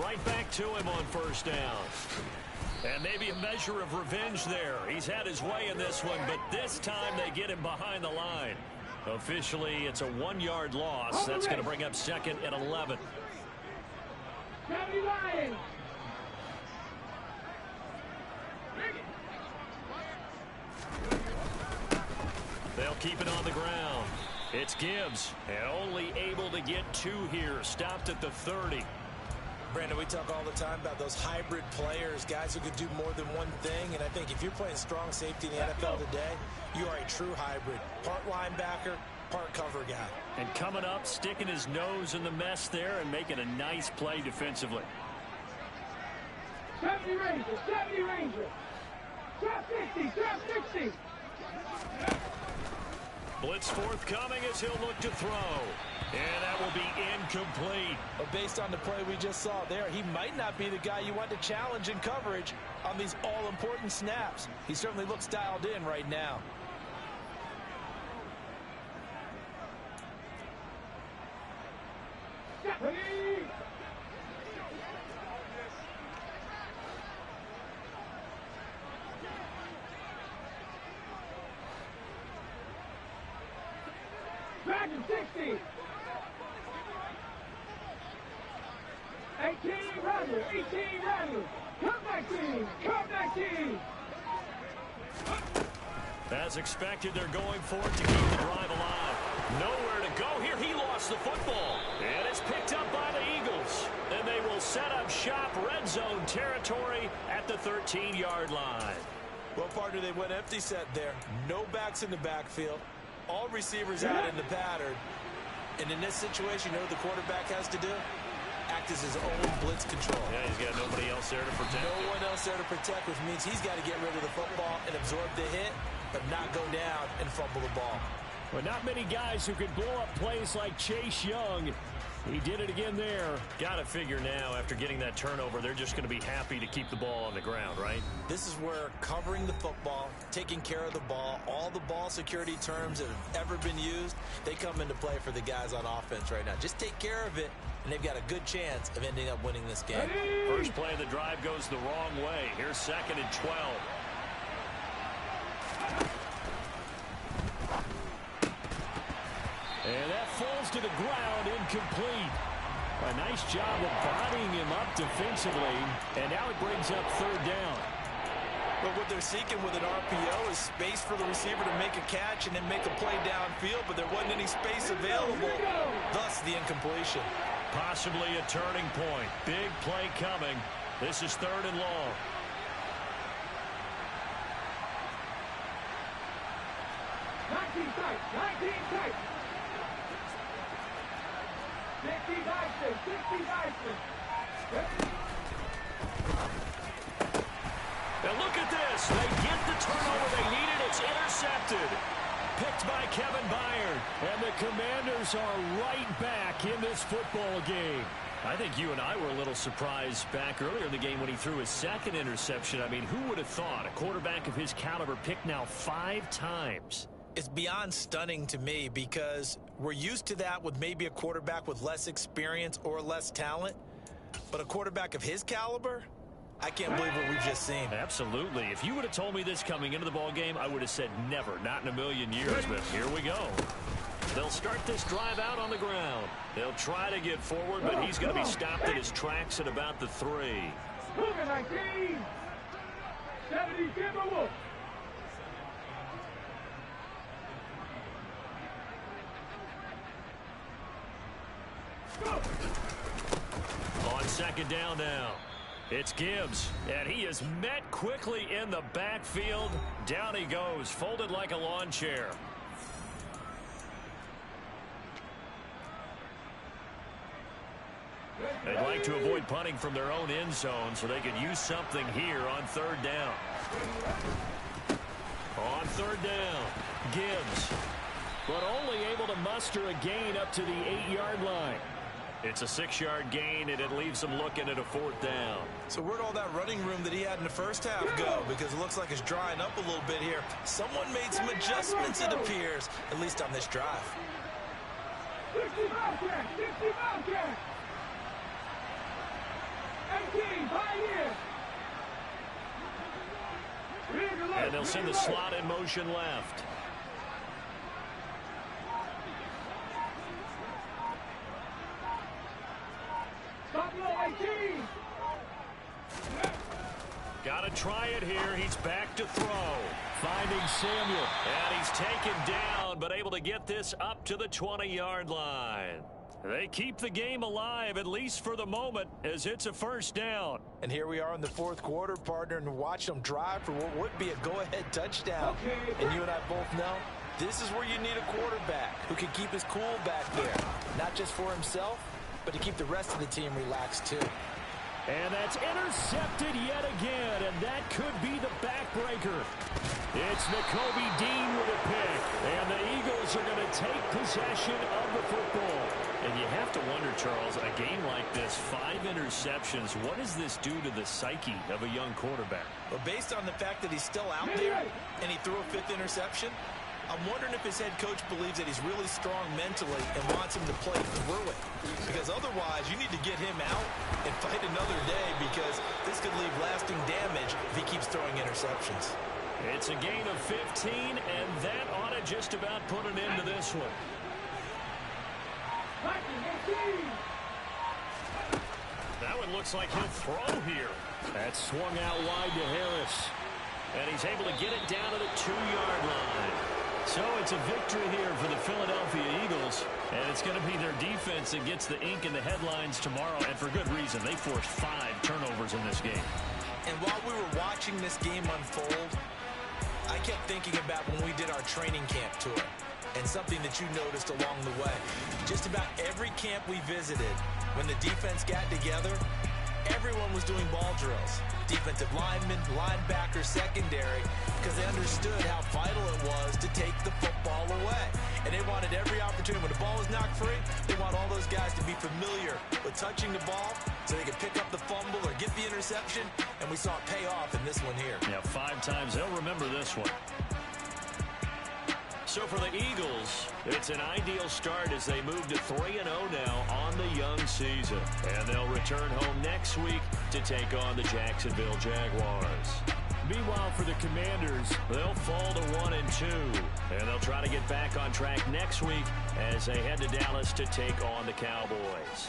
Right back to him on 1st down. And maybe a measure of revenge there. He's had his way in this one, but this time they get him behind the line. Officially, it's a 1-yard loss. That's going to bring up 2nd and 11. They'll keep it on the ground. It's Gibbs, and only able to get 2 here. Stopped at the 30. Brandon, we talk all the time about those hybrid players, guys who could do more than one thing. And I think if you're playing strong safety in the NFL today, you are a true hybrid. Part linebacker, part cover guy. And coming up, sticking his nose in the mess there and making a nice play defensively. 70 Rangers, 70 Rangers. Drop 50, drop 60. Blitz forthcoming as he'll look to throw. And that will be incomplete. But based on the play we just saw there, he might not be the guy you want to challenge in coverage on these all-important snaps. He certainly looks dialed in right now. Back to 60. As expected, they're going for it to keep the drive alive. Nowhere to go here. He lost the football. And it's picked up by the Eagles. And they will set up shop, red zone territory at the 13-yard line. Well, partner, they went empty set there. No backs in the backfield. All receivers out in the pattern. And in this situation, you know what the quarterback has to do? Act as his own blitz control. Yeah, he's got nobody else there to protect. No one else there to protect, which means he's got to get rid of the football and absorb the hit, but not go down and fumble the ball. But not many guys who could blow up plays like Chase Young. He did it again there. Got to figure now, after getting that turnover, they're just going to be happy to keep the ball on the ground, right? This is where covering the football, taking care of the ball, all the ball security terms that have ever been used, they come into play for the guys on offense right now. Just take care of it, and they've got a good chance of ending up winning this game. First play of the drive goes the wrong way. Here's 2nd and 12. And that falls to the ground, incomplete. A nice job of bodying him up defensively, and now it brings up 3rd down. But what they're seeking with an RPO is space for the receiver to make a catch and then make a play downfield, but there wasn't any space available, thus the incompletion. Possibly a turning point. Big play coming. This is 3rd and long. Now look at this. They get the turnover they needed. It's intercepted. Picked by Kevin Byard. And the Commanders are right back in this football game. I think you and I were a little surprised back earlier in the game when he threw his 2nd interception. I mean, who would have thought a quarterback of his caliber picked now 5 times? It's beyond stunning to me because we're used to that with maybe a quarterback with less experience or less talent. But a quarterback of his caliber, I can't believe what we've just seen. Absolutely. If you would have told me this coming into the ball game, I would have said never, not in a million years. But here we go. They'll start this drive out on the ground. They'll try to get forward, but he's going to be stopped in his tracks at about the 3. 19. 70 Timberwolves. On 2nd down now, it's Gibbs, and he is met quickly in the backfield. Down he goes, folded like a lawn chair. They'd like to avoid punting from their own end zone so they could use something here on 3rd down. On 3rd down, Gibbs, but only able to muster a gain up to the 8-yard line. It's a 6-yard gain, and it leaves him looking at a 4th down. So where'd all that running room that he had in the first half go? Because it looks like it's drying up a little bit here. Someone made some adjustments, it appears, at least on this drive. 60 Bobcat! 60 Bobcat! 18, 5 years! And they'll send the slot in motion left. Got to try it here. He's back to throw. Finding Samuel. And he's taken down, but able to get this up to the 20-yard line. They keep the game alive, at least for the moment, as it's a 1st down. And here we are in the 4th quarter, partner, and watch them drive for what would be a go-ahead touchdown. And you and I both know this is where you need a quarterback who can keep his cool back there, not just for himself, but to keep the rest of the team relaxed too. And that's intercepted yet again, and that could be the backbreaker. It's Nakobe Dean with a pick, and the Eagles are going to take possession of the football. And you have to wonder, Charles, a game like this, 5 interceptions, what does this do to the psyche of a young quarterback? Well, based on the fact that he's still out there and he threw a 5th interception, I'm wondering if his head coach believes that he's really strong mentally and wants him to play through it. Because otherwise, you need to get him out and fight another day, because this could leave lasting damage if he keeps throwing interceptions. It's a gain of 15, and that ought to just about put an end to this one. That one looks like he'll throw here. That swung out wide to Harris. And he's able to get it down to the 2-yard line. So it's a victory here for the Philadelphia Eagles, and it's going to be their defense that gets the ink in the headlines tomorrow, and for good reason. They forced 5 turnovers in this game. And while we were watching this game unfold, I kept thinking about when we did our training camp tour, and something that you noticed along the way. Just about every camp we visited, when the defense got together, everyone was doing ball drills. Defensive linemen, linebackers, secondary, because they understood how vital it was to take the football away. And they wanted every opportunity. When the ball was knocked free, they want all those guys to be familiar with touching the ball so they could pick up the fumble or get the interception. And we saw it pay off in this one here. Yeah, 5 times. They'll remember this one. So for the Eagles, it's an ideal start as they move to 3-0 now on the young season. And they'll return home next week to take on the Jacksonville Jaguars. Meanwhile, for the Commanders, they'll fall to 1-2. And they'll try to get back on track next week as they head to Dallas to take on the Cowboys.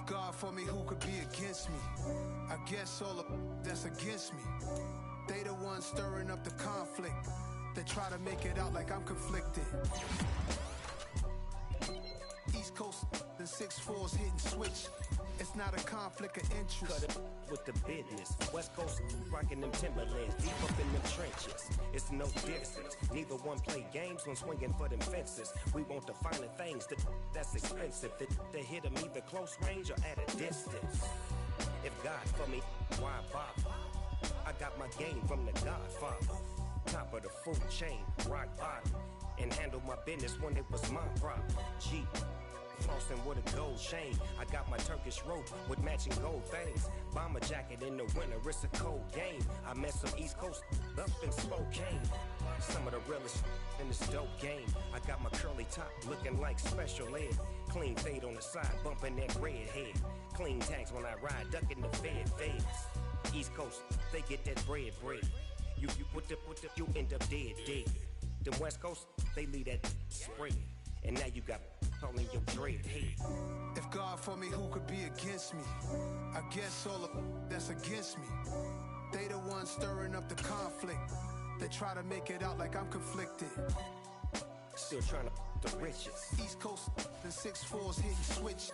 God for me, who could be against me? I guess all of that's against me. They the ones stirring up the conflict. They try to make it out like I'm conflicted. East Coast, the 6'4's hitting switch. It's not a conflict of interest. Cut it with the business. West Coast rocking them Timberlands, deep up in them trenches. It's no difference. Neither one play games when swinging for them fences. We want the finer things that's expensive. They hit them either close range or at a distance. If God for me, why bother? I got my game from the Godfather. Top of the food chain, rock bottom. And handle my business when it was my problem. G. Flossing with a gold chain. I got my Turkish rope with matching gold things. Bomber jacket in the winter, it's a cold game. I met some East Coast up in Spokane. Some of the realest in this dope game. I got my curly top looking like special ed. Clean fade on the side, bumping that red head. Clean tags when I ride, ducking the fades. East Coast, they get that bread. You put the, you end up dead. Them West Coast, they leave that spread. And now you got all in your dread head. If God for me, who could be against me? I guess all of that's against me. They the ones stirring up the conflict. They try to make it out like I'm conflicted. Still trying to the riches. East Coast, the 6'4's hitting switch.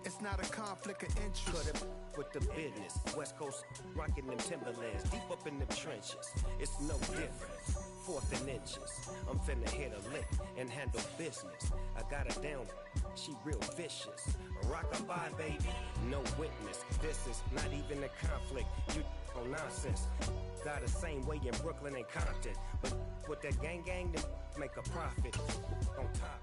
It's not a conflict of interest. Cut it with the business. West Coast rocking them Timberlands, deep up in them trenches. It's no difference. 4th and inches. I'm finna hit a lick and handle business. I got her down, she real vicious. Rock-a-bye, baby, no witness. This is not even a conflict. You on nonsense. Got the same way in Brooklyn and Compton. But with that gang, then make a profit on top.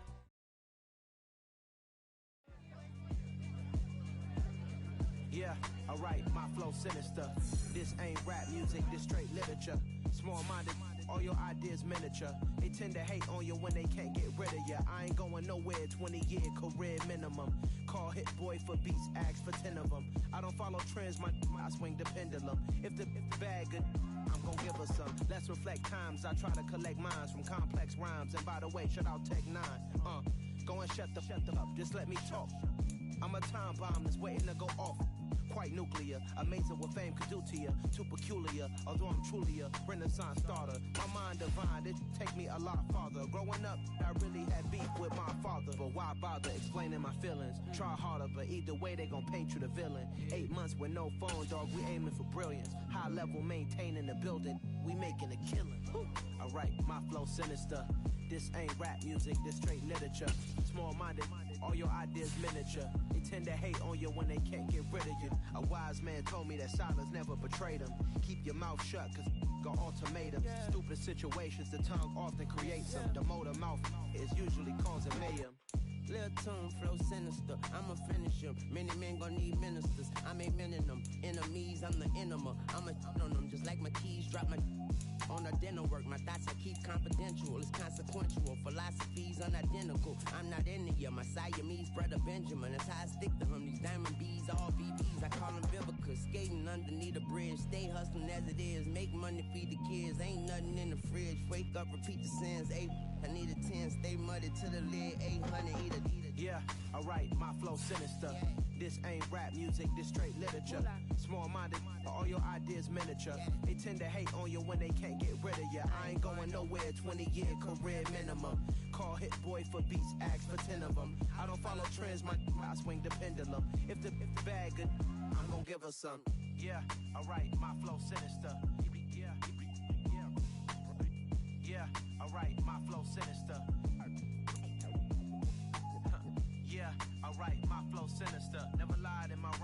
Yeah, alright, my flow sinister. This ain't rap music, this straight literature. Small-minded, all your ideas miniature. They tend to hate on you when they can't get rid of you. I ain't going nowhere, 20-year career minimum. Call Hit Boy for beats, ask for 10 of them. I don't follow trends, I swing the pendulum. If the bag good, I'm gon' give her some. Let's reflect times, I try to collect minds from complex rhymes. And by the way, shout out Tech 9. Go and shut the up, just let me talk. I'm a time bomb that's waiting to go off. Quite nuclear, amazing what fame could do to you. Too peculiar, although I'm truly a renaissance starter. My mind divine, it take me a lot farther. Growing up, I really had beef with my father. But why bother explaining my feelings? Try harder, but either way they gon' paint you the villain. 8 months with no phone, dog, we aiming for brilliance. High level maintaining the building, we making a killing. Alright, my flow sinister. This ain't rap music, this straight literature. Small-minded, all your ideas miniature. They tend to hate on you when they can't get rid of you. A wise man told me that silence never betrayed him. Keep your mouth shut, cause got ultimatums. Stupid situations, the tongue often creates them. The motor mouth is usually causing mayhem. Lil tune, flow sinister. I'ma finish him. Many men gon' need ministers. I make men in them. Enemies, I'm the enema. I'ma on them just like my keys. Drop my on the dinner work. My thoughts I keep confidential. It's consequential. Philosophies unidentical. I'm not India. My Siamese brother Benjamin. That's how I stick to him. These diamond bees, all BBs. I call them Vivica. Skating underneath the bridge. Stay hustling as it is. Make money, feed the kids. Ain't nothing in the fridge. Wake up, repeat the sins. I need a 10. Stay muddy to the lid. 800, eat it. Yeah, alright, my flow sinister. This ain't rap music, this straight literature. Small-minded, all your ideas miniature. They tend to hate on you when they can't get rid of you. I ain't going nowhere, 20-year career minimum. Call Hit Boy for beats, ask for 10 of them. I don't follow trends, I swing the pendulum. If the bag good, I'm gonna give her some. Yeah, alright, my flow sinister. Yeah, alright, my flow sinister. Yeah, alright, my flow sinister. Never lied in my rhyme.